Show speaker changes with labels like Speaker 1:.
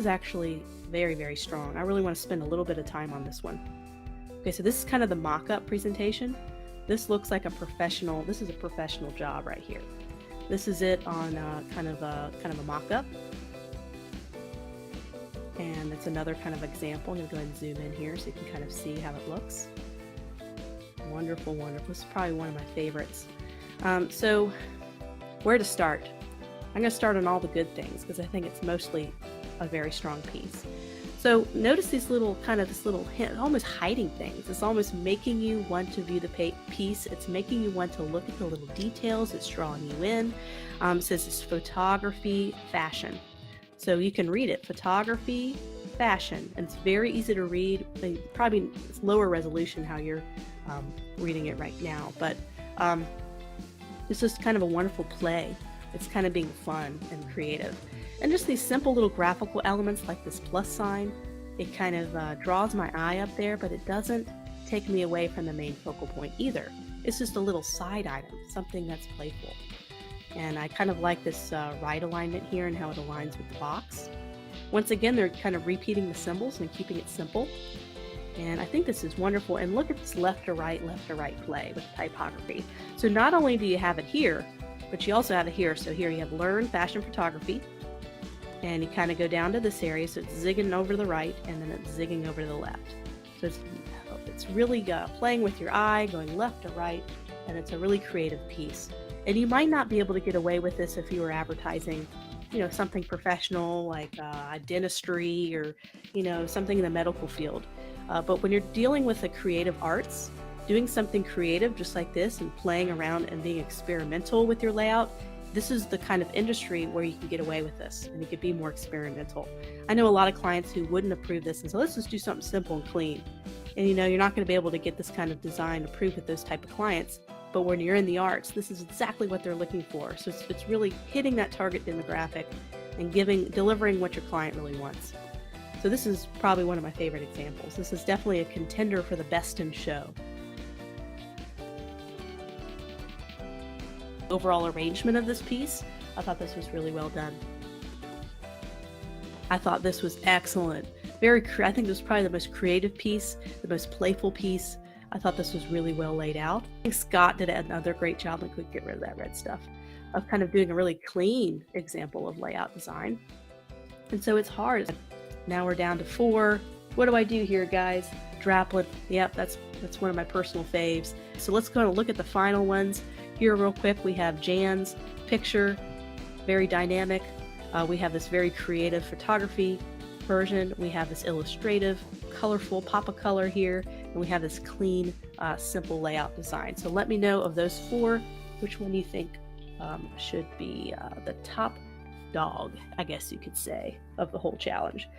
Speaker 1: is actually very, very strong. I really want to spend a little bit of time on this one. Okay, so this is kind of the mock-up presentation. This looks like this is a professional job right here. This is it on kind of a mock-up. And it's another kind of example. I'm going to go ahead and zoom in here so you can kind of see how it looks. Wonderful, wonderful. This is probably one of my favorites. So where to start? I'm going to start on all the good things because I think it's mostly a very strong piece. So notice this little hint, almost hiding things. It's almost making you want to view the piece. It's making you want to look at the little details. It's drawing you in. It says it's photography, fashion. So you can read it, photography, fashion, and it's very easy to read. Probably it's lower resolution how you're reading it right now, but it's just kind of a wonderful play. It's kind of being fun and creative. And just these simple little graphical elements like this plus sign, it kind of draws my eye up there, but it doesn't take me away from the main focal point either. It's just a little side item, something that's playful. And I kind of like this right alignment here and how it aligns with the box. Once again, they're kind of repeating the symbols and keeping it simple. And I think this is wonderful. And look at this left to right play with typography. So not only do you have it here, but you also have it here. So here you have Learn Fashion Photography. And you kind of go down to this area. So it's zigging over to the right and then it's zigging over to the left. So it's really playing with your eye, going left to right. And it's a really creative piece. And you might not be able to get away with this if you were advertising, something professional like dentistry or, something in the medical field. But when you're dealing with the creative arts, doing something creative just like this and playing around and being experimental with your layout, this is the kind of industry where you can get away with this and you could be more experimental. I know a lot of clients who wouldn't approve this and so let's just do something simple and clean. And you're not going to be able to get this kind of design approved with those type of clients. But when you're in the arts, this is exactly what they're looking for. So it's really hitting that target demographic and delivering what your client really wants. So this is probably one of my favorite examples. This is definitely a contender for the best in show. Overall arrangement of this piece, I thought this was really well done. I thought this was excellent. I think this was probably the most creative piece, the most playful piece. I thought this was really well laid out. I think Scott did another great job, and could get rid of that red stuff, of kind of doing a really clean example of layout design. And so it's hard. Now we're down to 4. What do I do here, guys? Draplet. Yep, that's one of my personal faves. So let's go and look at the final ones. Here real quick, we have Jan's picture, very dynamic. We have this very creative photography version. We have this illustrative, colorful pop of color here, and we have this clean, simple layout design. So let me know of those 4, which one you think should be the top dog, I guess you could say, of the whole challenge.